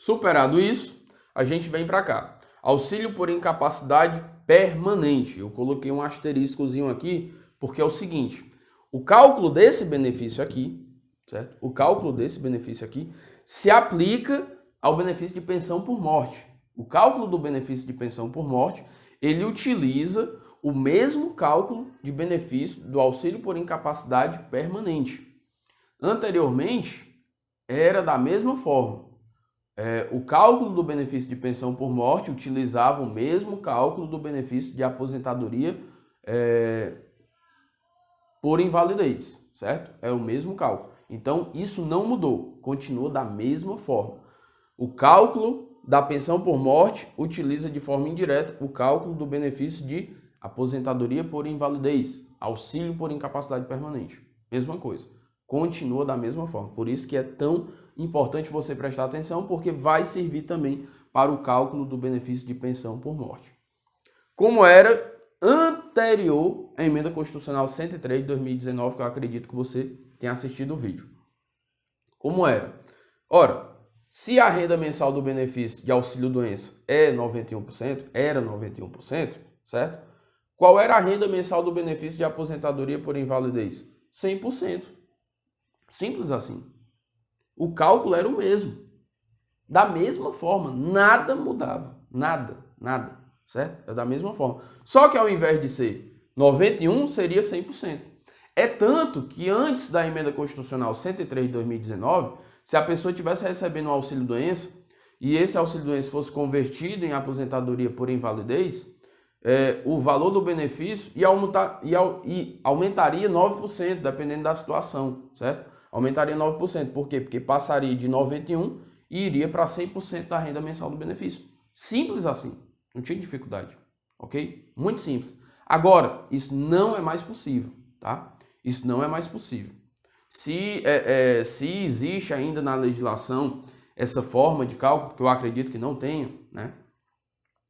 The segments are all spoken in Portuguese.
Superado isso, a gente vem para cá. Auxílio por incapacidade permanente. Eu coloquei um asteriscozinho aqui, porque é o seguinte, o cálculo desse benefício aqui, certo? O cálculo desse benefício aqui se aplica ao benefício de pensão por morte. O cálculo do benefício de pensão por morte, ele utiliza o mesmo cálculo de benefício do auxílio por incapacidade permanente. Anteriormente, era da mesma forma. O cálculo do benefício de pensão por morte utilizava o mesmo cálculo do benefício de aposentadoria por invalidez, certo? É o mesmo cálculo. Então, isso não mudou, continua da mesma forma. O cálculo da pensão por morte utiliza de forma indireta o cálculo do benefício de aposentadoria por invalidez, auxílio por incapacidade permanente. Mesma coisa, continua da mesma forma. Por isso que é tão importante você prestar atenção, porque vai servir também para o cálculo do benefício de pensão por morte. Como era anterior à Emenda Constitucional 103 de 2019, que eu acredito que você tenha assistido o vídeo. Como era? Ora, se a renda mensal do benefício de auxílio-doença é 91%, era 91%, certo? Qual era a renda mensal do benefício de aposentadoria por invalidez? 100%. Simples assim. O cálculo era o mesmo. Da mesma forma, nada mudava. Nada, certo? É da mesma forma. Só que ao invés de ser 91, seria 100%. É tanto que antes da Emenda Constitucional 103 de 2019, se a pessoa estivesse recebendo um auxílio-doença e esse auxílio-doença fosse convertido em aposentadoria por invalidez, o valor do benefício aumentaria 9%, dependendo da situação, certo? Aumentaria 9%. Por quê? Porque passaria de 91% e iria para 100% da renda mensal do benefício. Simples assim. Não tinha dificuldade. Ok? Muito simples. Agora, isso não é mais possível, tá? Isso não é mais possível. Se existe ainda na legislação essa forma de cálculo, que eu acredito que não tenha, né?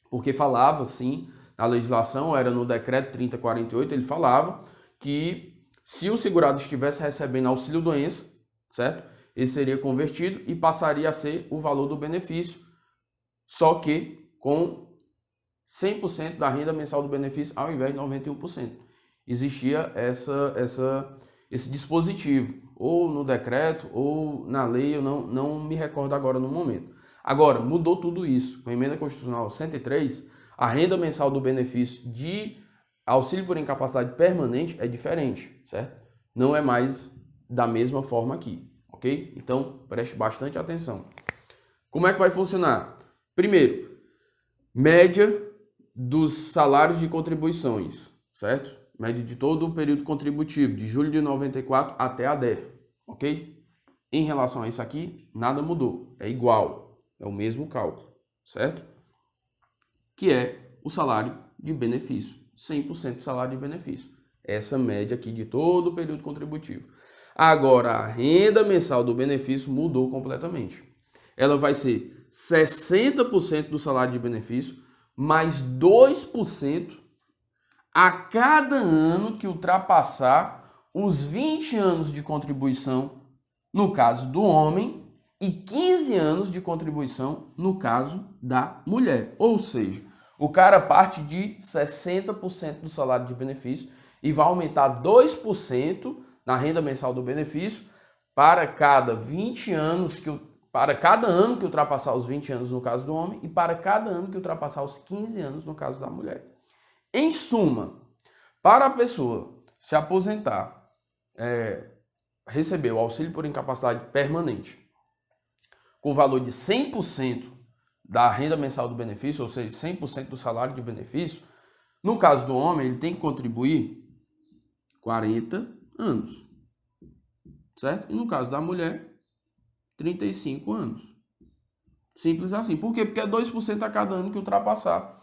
Porque falava, sim, na legislação, era no decreto 3048, ele falava que se o segurado estivesse recebendo auxílio-doença, certo? Ele seria convertido e passaria a ser o valor do benefício, só que com 100% da renda mensal do benefício ao invés de 91%. Existia esse dispositivo, ou no decreto, ou na lei, eu não me recordo agora no momento. Agora, mudou tudo isso. Com a Emenda Constitucional 103, a renda mensal do benefício de auxílio por incapacidade permanente é diferente, certo? Não é mais da mesma forma aqui, ok? Então, preste bastante atenção. Como é que vai funcionar? Primeiro, média dos salários de contribuições, certo? Média de todo o período contributivo, de julho de 94 até a DER, ok? Em relação a isso aqui, nada mudou, é igual, é o mesmo cálculo, certo? Que é o salário de benefício, 100% do salário de benefício. Essa média aqui de todo o período contributivo. Agora, a renda mensal do benefício mudou completamente. Ela vai ser 60% do salário de benefício, mais 2% a cada ano que ultrapassar os 20 anos de contribuição, no caso do homem, e 15 anos de contribuição no caso da mulher. Ou seja, o cara parte de 60% do salário de benefício e vai aumentar 2% na renda mensal do benefício para cada 20 anos para cada ano que ultrapassar os 20 anos no caso do homem e para cada ano que ultrapassar os 15 anos no caso da mulher. Em suma, para a pessoa se aposentar, receber o auxílio por incapacidade permanente com valor de 100% da renda mensal do benefício, ou seja, 100% do salário de benefício, no caso do homem, ele tem que contribuir 40 anos, certo? E no caso da mulher, 35 anos. Simples assim. Por quê? Porque é 2% a cada ano que ultrapassar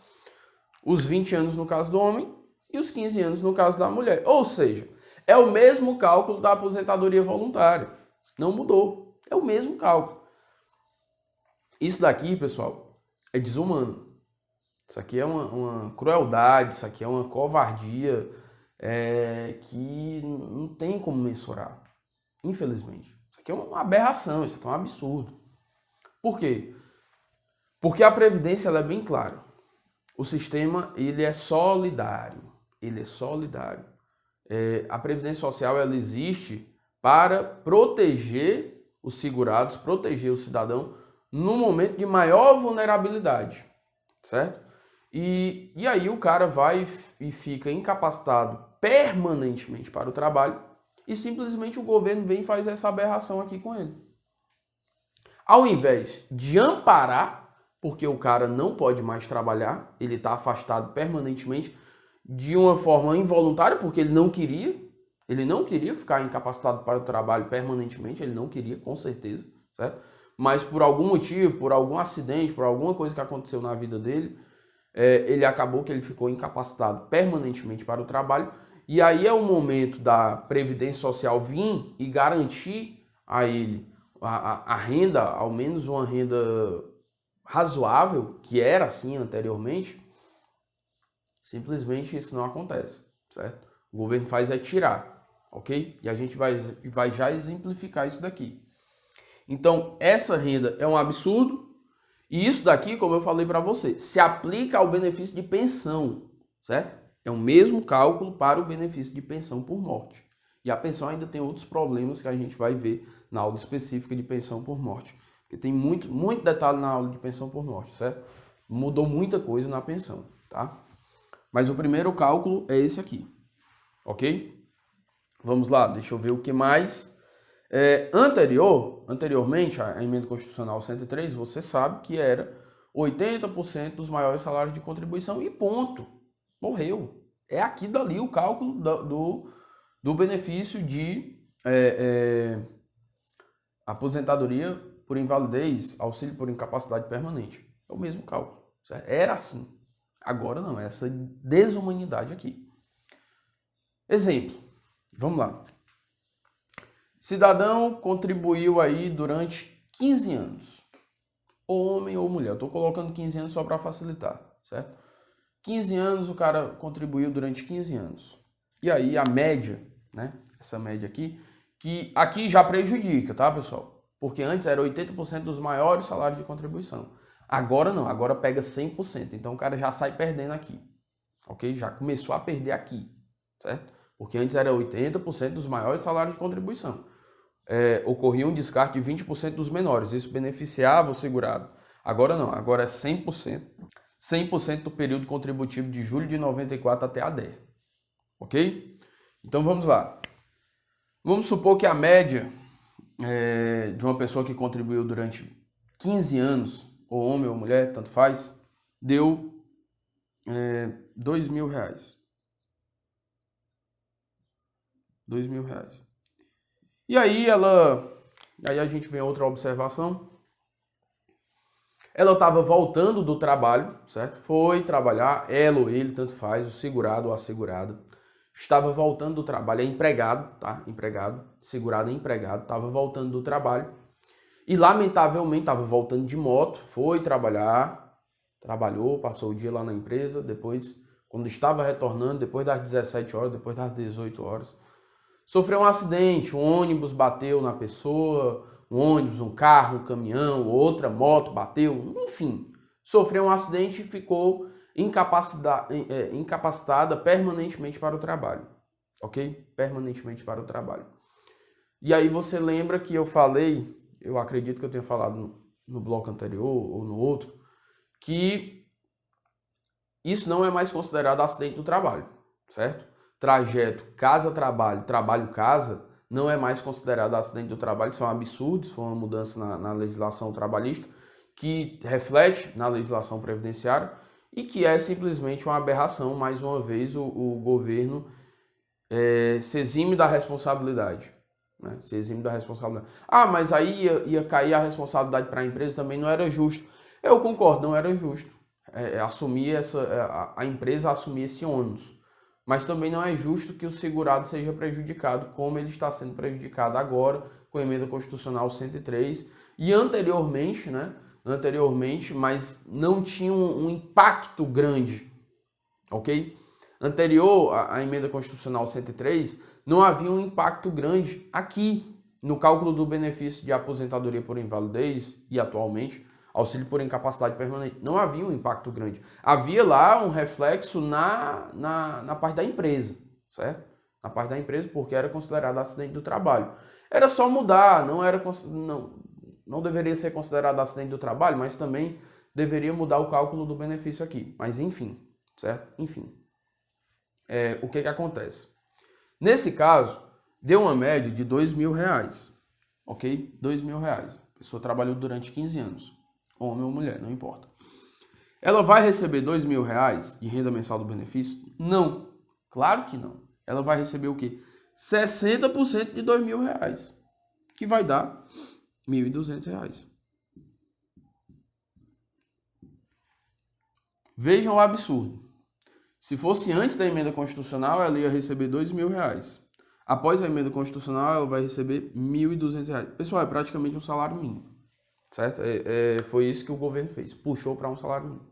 os 20 anos no caso do homem e os 15 anos no caso da mulher. Ou seja, é o mesmo cálculo da aposentadoria voluntária. Não mudou. É o mesmo cálculo. Isso daqui, pessoal, é desumano. Isso aqui é uma crueldade, isso aqui é uma covardia que não tem como mensurar. Infelizmente. Isso aqui é uma aberração, isso aqui é um absurdo. Por quê? Porque a Previdência ela é bem clara. O sistema ele é solidário. Ele é solidário. A Previdência Social ela existe para proteger os segurados, proteger o cidadão no momento de maior vulnerabilidade, certo? E aí o cara vai e fica incapacitado permanentemente para o trabalho e simplesmente o governo vem e faz essa aberração aqui com ele. Ao invés de amparar, porque o cara não pode mais trabalhar, ele está afastado permanentemente de uma forma involuntária, porque ele não queria ficar incapacitado para o trabalho permanentemente, ele não queria, com certeza, certo? Mas por algum motivo, por algum acidente, por alguma coisa que aconteceu na vida dele, ele acabou que ele ficou incapacitado permanentemente para o trabalho, e aí é o momento da Previdência Social vir e garantir a ele a renda, ao menos uma renda razoável, que era assim anteriormente. Simplesmente isso não acontece, certo? O governo faz é tirar, ok? E a gente vai já exemplificar isso daqui. Então, essa renda é um absurdo, e isso daqui, como eu falei para você, se aplica ao benefício de pensão, certo? É o mesmo cálculo para o benefício de pensão por morte. E a pensão ainda tem outros problemas que a gente vai ver na aula específica de pensão por morte. Porque tem muito detalhe na aula de pensão por morte, certo? Mudou muita coisa na pensão, tá? Mas o primeiro cálculo é esse aqui, ok? Vamos lá, deixa eu ver o que mais. Anteriormente, a emenda constitucional 103, você sabe que era 80% dos maiores salários de contribuição e ponto. Morreu. É aqui dali o cálculo do benefício de aposentadoria por invalidez, auxílio por incapacidade permanente. É o mesmo cálculo, certo? Era assim. Agora não, é essa desumanidade aqui. Exemplo, vamos lá. Cidadão contribuiu aí durante 15 anos. Ou homem ou mulher. Eu estou colocando 15 anos só para facilitar, certo? 15 anos o cara contribuiu durante 15 anos. E aí a média, né? Essa média aqui, que aqui já prejudica, tá, pessoal? Porque antes era 80% dos maiores salários de contribuição. Agora não, agora pega 100%. Então o cara já sai perdendo aqui, ok? Já começou a perder aqui, certo? Porque antes era 80% dos maiores salários de contribuição. Ocorria um descarte de 20% dos menores. Isso beneficiava o segurado. Agora não, agora é 100%. 100% do período contributivo de julho de 94 até a DER. Ok? Então vamos lá. Vamos supor que a média de uma pessoa que contribuiu durante 15 anos, ou homem ou mulher, tanto faz, deu R$2.000. R$2.000. E aí a gente vem a outra observação. Ela estava voltando do trabalho, certo? Foi trabalhar, ela ou ele, tanto faz, o segurado ou a segurada. Estava voltando do trabalho, é empregado, tá? Empregado, segurado é empregado, estava voltando do trabalho. E lamentavelmente estava voltando de moto, foi trabalhar, trabalhou, passou o dia lá na empresa, depois, quando estava retornando, depois das 17 horas, depois das 18 horas, sofreu um acidente, um ônibus bateu na pessoa, um ônibus, um carro, um caminhão, outra moto bateu, enfim, sofreu um acidente e ficou incapacitada permanentemente para o trabalho, ok? Permanentemente para o trabalho. E aí você lembra que eu falei, eu acredito que eu tenha falado no bloco anterior ou no outro, que isso não é mais considerado acidente do trabalho, certo? Trajeto casa-trabalho, trabalho-casa, não é mais considerado acidente do trabalho, isso é um absurdo, isso foi uma mudança na legislação trabalhista, que reflete na legislação previdenciária e que é simplesmente uma aberração, mais uma vez, o governo se exime da responsabilidade. Né? Se exime da responsabilidade. Ah, mas aí ia cair a responsabilidade para a empresa, também não era justo. Eu concordo, não era justo. A empresa assumir esse ônus. Mas também não é justo que o segurado seja prejudicado, como ele está sendo prejudicado agora com a emenda constitucional 103 e anteriormente, né? Mas não tinha um impacto grande, ok? Anterior à emenda constitucional 103, não havia um impacto grande aqui no cálculo do benefício de aposentadoria por invalidez e atualmente auxílio por incapacidade permanente. Não havia um impacto grande. Havia lá um reflexo na parte da empresa, certo? Na parte da empresa, porque era considerado acidente do trabalho. Era só mudar, não deveria ser considerado acidente do trabalho, mas também deveria mudar o cálculo do benefício aqui. Mas enfim, certo? Enfim. O que acontece? Nesse caso, deu uma média de R$2.000, ok? R$2.000. A pessoa trabalhou durante 15 anos, homem ou mulher, não importa. Ela vai receber R$2.000 de renda mensal do benefício? Não, claro que não. Ela vai receber o quê? 60% de R$2.000, que vai dar R$1.200. Vejam o absurdo. Se fosse antes da emenda constitucional, ela ia receber R$2.000. Após a emenda constitucional, ela vai receber R$1.200. Pessoal, é praticamente um salário mínimo, certo? Foi isso que o governo fez, puxou para um salário mínimo,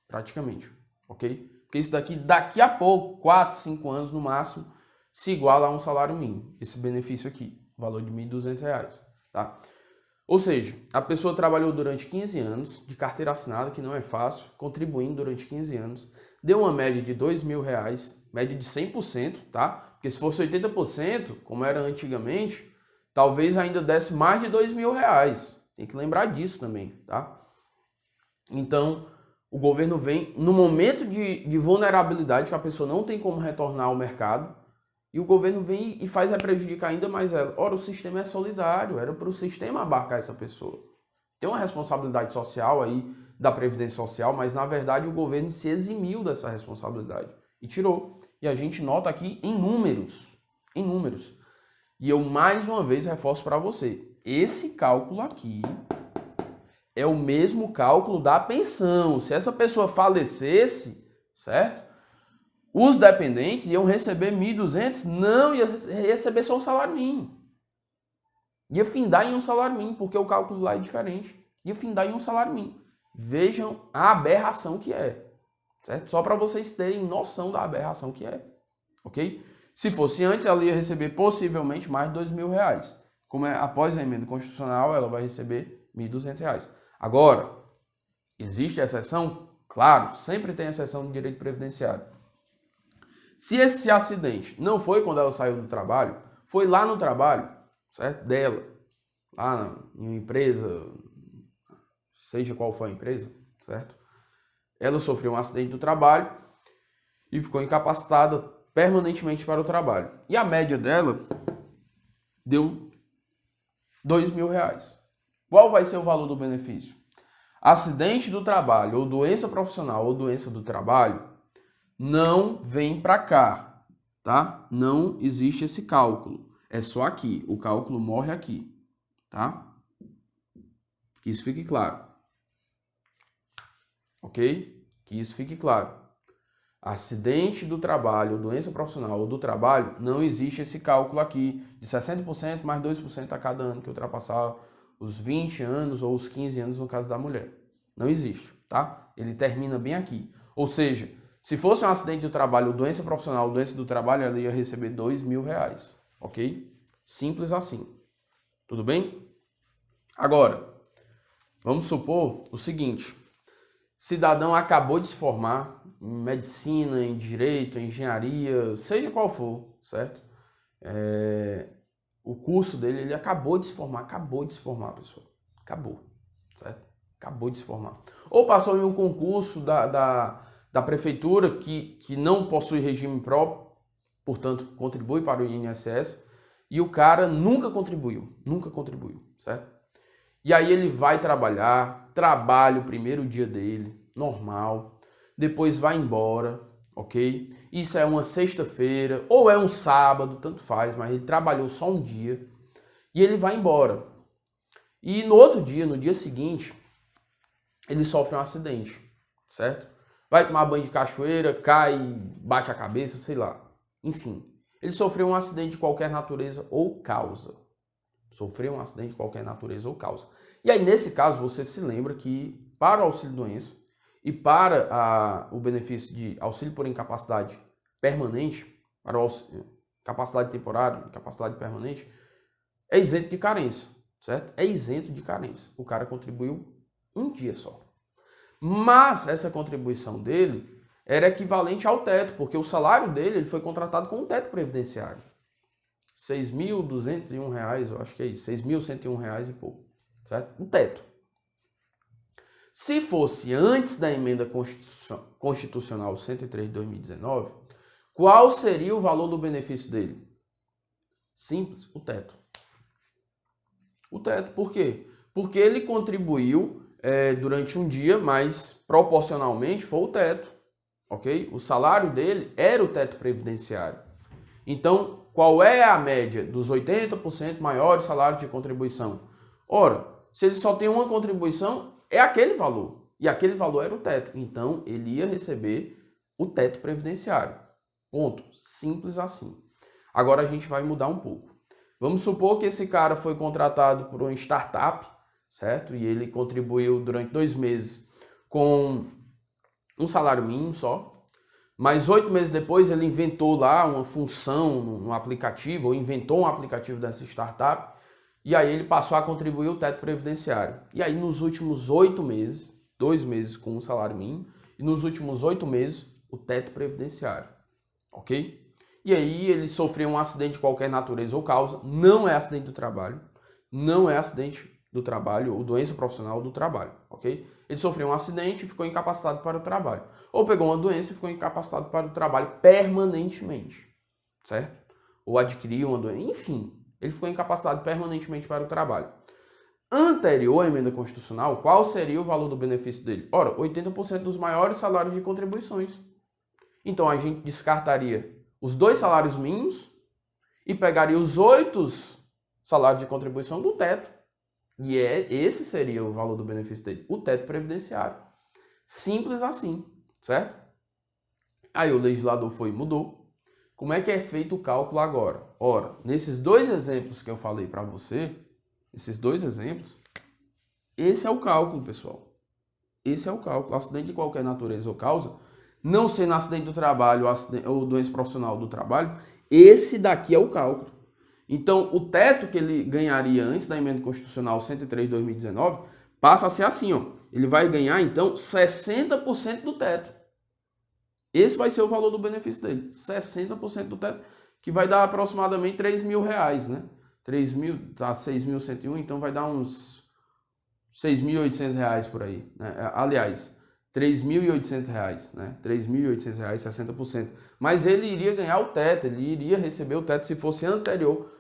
praticamente, ok? Porque isso daqui a pouco, 4, 5 anos no máximo, se iguala a um salário mínimo, esse benefício aqui, valor de R$1.200, tá? Ou seja, a pessoa trabalhou durante 15 anos, de carteira assinada, que não é fácil, contribuindo durante 15 anos, deu uma média de R$2.000, média de 100%, tá? Porque se fosse 80%, como era antigamente, talvez ainda desse mais de R$2.000. Tem que lembrar disso também, tá? Então, o governo vem no momento de vulnerabilidade, que a pessoa não tem como retornar ao mercado, e o governo vem e faz prejudicar ainda mais ela. Ora, o sistema é solidário, era para o sistema abarcar essa pessoa. Tem uma responsabilidade social aí da Previdência Social, mas na verdade o governo se eximiu dessa responsabilidade e tirou. E a gente nota aqui em números. E eu mais uma vez reforço para você, esse cálculo aqui é o mesmo cálculo da pensão. Se essa pessoa falecesse, certo? Os dependentes iam receber 1.200, não ia receber só o salário mínimo. Ia findar em um salário mínimo, porque o cálculo lá é diferente. Ia findar em um salário mínimo. Vejam a aberração que é, certo? Só para vocês terem noção da aberração que é, ok? Se fosse antes, ela ia receber possivelmente mais de R$2.000. Como após a emenda constitucional, ela vai receber R$1.200. Agora, existe exceção? Claro, sempre tem exceção do direito previdenciário. Se esse acidente não foi quando ela saiu do trabalho, foi lá no trabalho, certo? Dela, lá em uma empresa, seja qual for a empresa, certo? Ela sofreu um acidente do trabalho e ficou incapacitada permanentemente para o trabalho. E a média dela deu R$2.000. Qual vai ser o valor do benefício? Acidente do trabalho, ou doença profissional, ou doença do trabalho, não vem para cá, tá? Não existe esse cálculo. É só aqui. O cálculo morre aqui, tá? Que isso fique claro. Ok? Que isso fique claro. Acidente do trabalho, doença profissional ou do trabalho, não existe esse cálculo aqui de 60% mais 2% a cada ano que ultrapassar os 20 anos ou os 15 anos no caso da mulher. Não existe, tá? Ele termina bem aqui. Ou seja, se fosse um acidente do trabalho, doença profissional, doença do trabalho, ela ia receber R$2.000, ok? Simples assim. Tudo bem? Agora, vamos supor o seguinte. Cidadão acabou de se formar em medicina, em direito, em engenharia, seja qual for, certo? O curso dele, ele acabou de se formar, pessoal. Acabou, certo? Acabou de se formar. Ou passou em um concurso da prefeitura que não possui regime próprio, portanto, contribui para o INSS, e o cara nunca contribuiu, certo? E aí ele vai trabalha o primeiro dia dele, normal, depois vai embora, ok? Isso é uma sexta-feira, ou é um sábado, tanto faz, mas ele trabalhou só um dia, e ele vai embora. E no outro dia, no dia seguinte, ele sofre um acidente, certo? Vai tomar banho de cachoeira, cai, bate a cabeça, sei lá. Enfim, ele sofreu um acidente de qualquer natureza ou causa. E aí, nesse caso, você se lembra que para o auxílio-doença e para o benefício de auxílio por incapacidade permanente, para o capacidade temporária, incapacidade permanente, é isento de carência, certo? É isento de carência. O cara contribuiu Um dia só. Mas essa contribuição dele era equivalente ao teto, porque o salário dele ele foi contratado com um teto previdenciário. R$ 6.201, eu acho que é isso, R$ 6.101 e pouco, certo? Um teto. Se fosse antes da emenda constitucional 103 de 2019, qual seria o valor do benefício dele? Simples, o teto. O teto, por quê? Porque ele contribuiu durante um dia, mas proporcionalmente foi o teto, ok? O salário dele era o teto previdenciário. Então, qual é a média dos 80% maiores salários de contribuição? Ora, se ele só tem uma contribuição, é aquele valor. E aquele valor era o teto. Então, ele ia receber o teto previdenciário. Ponto. Simples assim. Agora a gente vai mudar um pouco. Vamos supor que esse cara foi contratado por uma startup, certo? E ele contribuiu durante 2 meses com um salário mínimo só. Mas 8 meses depois ele inventou lá uma função no aplicativo, ou inventou um aplicativo dessa startup, e aí ele passou a contribuir o teto previdenciário. E aí nos últimos 8 meses, 2 meses com um salário mínimo, e nos últimos 8 meses o teto previdenciário, ok? E aí ele sofreu um acidente de qualquer natureza ou causa, não é acidente do trabalho, não é acidente do trabalho ou doença profissional do trabalho, ok? Ele sofreu um acidente e ficou incapacitado para o trabalho. Ou pegou uma doença e ficou incapacitado para o trabalho permanentemente, certo? Ou adquiriu uma doença, enfim, ele ficou incapacitado permanentemente para o trabalho. Anterior à emenda constitucional, qual seria o valor do benefício dele? Ora, 80% dos maiores salários de contribuições. Então a gente descartaria os 2 salários mínimos e pegaria os 8 salários de contribuição do teto. E esse seria o valor do benefício dele, o teto previdenciário. Simples assim, certo? Aí o legislador foi e mudou. Como é que é feito o cálculo agora? Ora, nesses 2 exemplos que eu falei para você, esses 2 exemplos, esse é o cálculo, pessoal. Esse é o cálculo. Acidente de qualquer natureza ou causa, não sendo acidente do trabalho ou doença profissional do trabalho, esse daqui é o cálculo. Então, o teto que ele ganharia antes da emenda constitucional 103 de 2019 passa a ser assim, ó. Ele vai ganhar, então, 60% do teto. Esse vai ser o valor do benefício dele. 60% do teto, que vai dar aproximadamente R$3.000, né? 3.000, tá 6.101, então vai dar uns R$6.800 por aí, né? Aliás, R$3.800, né? R$3.800, 60%. Mas ele iria ganhar o teto, ele iria receber o teto se fosse anterior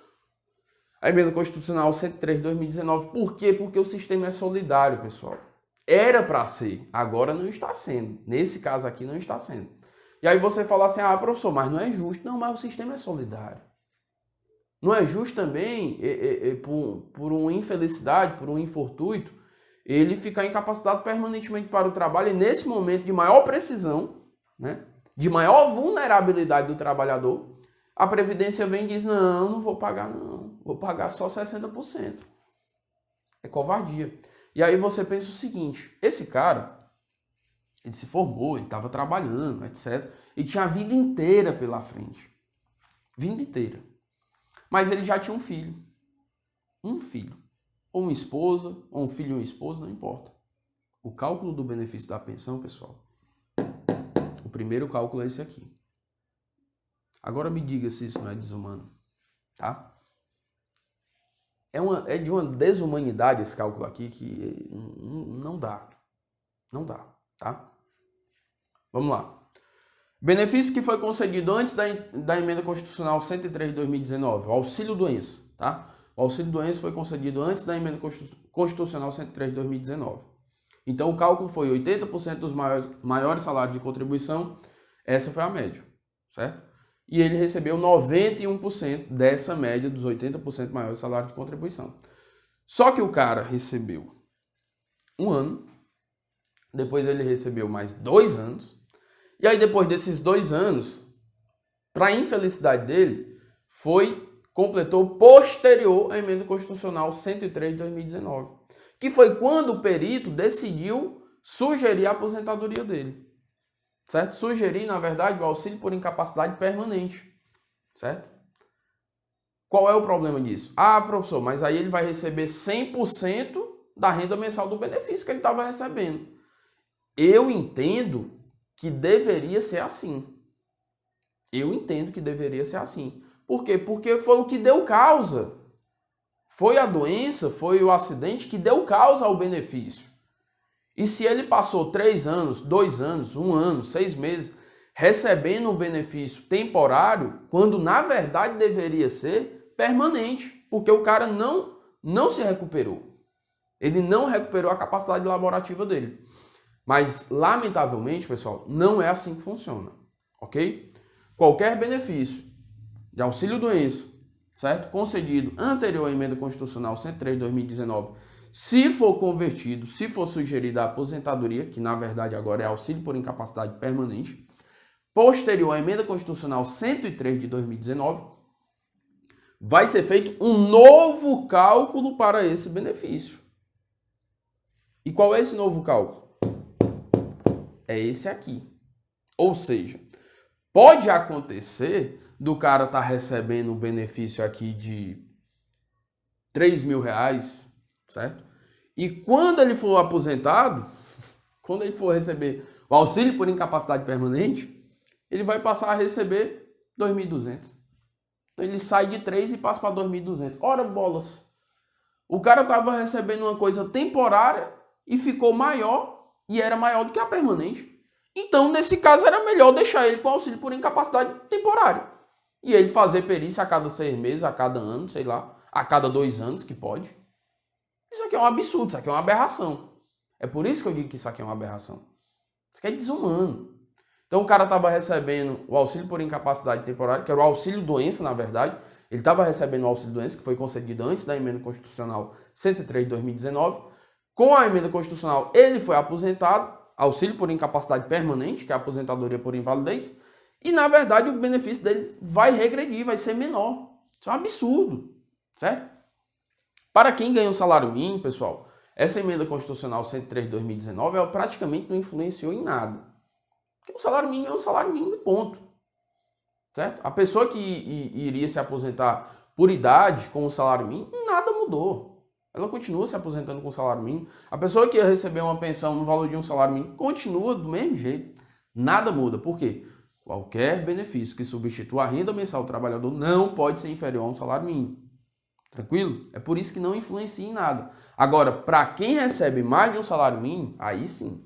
à emenda constitucional 103 de 2019. Por quê? Porque o sistema é solidário, pessoal. Era para ser, agora não está sendo. Nesse caso aqui não está sendo. E aí você fala assim, ah, professor, mas não é justo. Não, mas o sistema é solidário. Não é justo também, por uma infelicidade, por um infortúnio, ele ficar incapacitado permanentemente para o trabalho e nesse momento de maior precisão, né, de maior vulnerabilidade do trabalhador, a Previdência vem e diz, não vou pagar não, vou pagar só 60%. É covardia. E aí você pensa o seguinte, esse cara, ele se formou, ele estava trabalhando, etc. E tinha a vida inteira pela frente. Vida inteira. Mas ele já tinha um filho. Um filho. Ou uma esposa, ou um filho e uma esposa, não importa. O cálculo do benefício da pensão, pessoal, o primeiro cálculo é esse aqui. Agora me diga se isso não é desumano, tá? É de uma desumanidade esse cálculo aqui que não dá. Não dá, tá? Vamos lá. Benefício que foi concedido antes da emenda constitucional 103 de 2019, o auxílio-doença, tá? O auxílio-doença foi concedido antes da emenda constitucional 103 de 2019. Então o cálculo foi 80% dos maiores salários de contribuição, essa foi a média, certo? E ele recebeu 91% dessa média dos 80% maiores salários de contribuição. Só que o cara recebeu 1 ano, depois ele recebeu mais 2 anos, e aí depois desses 2 anos, para a infelicidade dele, completou posterior à emenda constitucional 103 de 2019, que foi quando o perito decidiu sugerir a aposentadoria dele. Certo? Sugerir, na verdade, o auxílio por incapacidade permanente, certo? Qual é o problema disso? Ah, professor, mas aí ele vai receber 100% da renda mensal do benefício que ele estava recebendo. Eu entendo que deveria ser assim. Eu entendo que deveria ser assim. Por quê? Porque foi o que deu causa. Foi a doença, foi o acidente que deu causa ao benefício. E se ele passou 3 anos, 2 anos, 1 ano, 6 meses, recebendo um benefício temporário, quando na verdade deveria ser permanente, porque o cara não se recuperou. Ele não recuperou a capacidade laborativa dele. Mas, lamentavelmente, pessoal, não é assim que funciona, ok? Qualquer benefício de auxílio-doença, certo? Concedido anterior à emenda constitucional 103 de 2019, se for convertido, se for sugerida a aposentadoria, que na verdade agora é auxílio por incapacidade permanente, posterior à emenda constitucional 103 de 2019, vai ser feito um novo cálculo para esse benefício. E qual é esse novo cálculo? É esse aqui. Ou seja, pode acontecer do cara estar recebendo um benefício aqui de R$3.000, certo? E quando ele for aposentado, quando ele for receber o auxílio por incapacidade permanente, ele vai passar a receber 2.200. Então ele sai de 3 e passa para 2.200. Ora bolas! O cara estava recebendo uma coisa temporária e ficou maior e era maior do que a permanente. Então, nesse caso, era melhor deixar ele com auxílio por incapacidade temporária. E ele fazer perícia a cada 6 meses, a cada ano, sei lá, a cada 2 anos, que pode. Isso aqui é um absurdo, isso aqui é uma aberração. É por isso que eu digo que isso aqui é uma aberração. Isso aqui é desumano. Então, o cara estava recebendo o auxílio por incapacidade temporária, que era o auxílio-doença, na verdade. Ele estava recebendo o auxílio-doença, que foi concedido antes da emenda constitucional 103 de 2019. Com a emenda constitucional, ele foi aposentado, auxílio por incapacidade permanente, que é a aposentadoria por invalidez, e na verdade o benefício dele vai regredir, vai ser menor. Isso é um absurdo, certo? Para quem ganha um salário mínimo, pessoal, essa emenda constitucional 103 de 2019, ela praticamente não influenciou em nada. Porque o salário mínimo é um salário mínimo, ponto. Certo? A pessoa que iria se aposentar por idade com o salário mínimo, nada mudou. Ela continua se aposentando com salário mínimo. A pessoa que ia receber uma pensão no valor de um salário mínimo continua do mesmo jeito. Nada muda. Por quê? Qualquer benefício que substitua a renda mensal do trabalhador não pode ser inferior a um salário mínimo. Tranquilo? É por isso que não influencia em nada. Agora, para quem recebe mais de um salário mínimo, aí sim,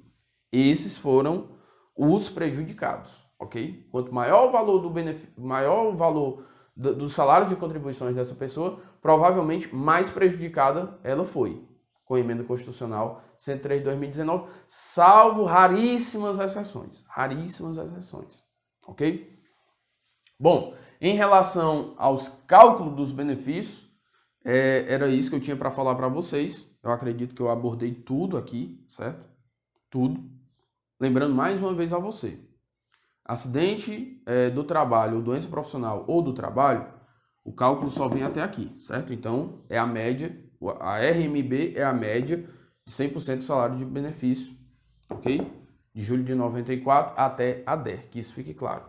esses foram os prejudicados, ok? Quanto maior o valor do benefício, maior o valor do salário de contribuições dessa pessoa, provavelmente mais prejudicada ela foi com a emenda constitucional 103 de 2019, salvo raríssimas exceções, ok? Bom, em relação aos cálculos dos benefícios, era isso que eu tinha para falar para vocês. Eu acredito que eu abordei tudo aqui, certo? Tudo. Lembrando mais uma vez a você, acidente do trabalho, ou doença profissional ou do trabalho, o cálculo só vem até aqui, certo? Então, é a média, a RMB é a média de 100% do salário de benefício, ok? De julho de 94 até a DER, que isso fique claro.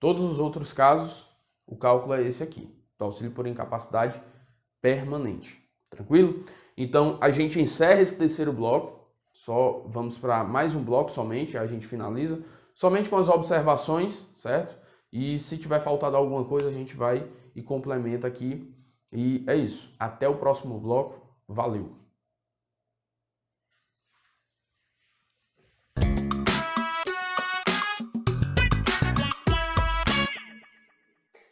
Todos os outros casos, o cálculo é esse aqui, do auxílio por incapacidade permanente, tranquilo? Então, a gente encerra esse terceiro bloco, só vamos para mais um bloco somente, a gente finaliza, somente com as observações, certo? E se tiver faltado alguma coisa, a gente vai e complementa aqui. E é isso. Até o próximo bloco. Valeu!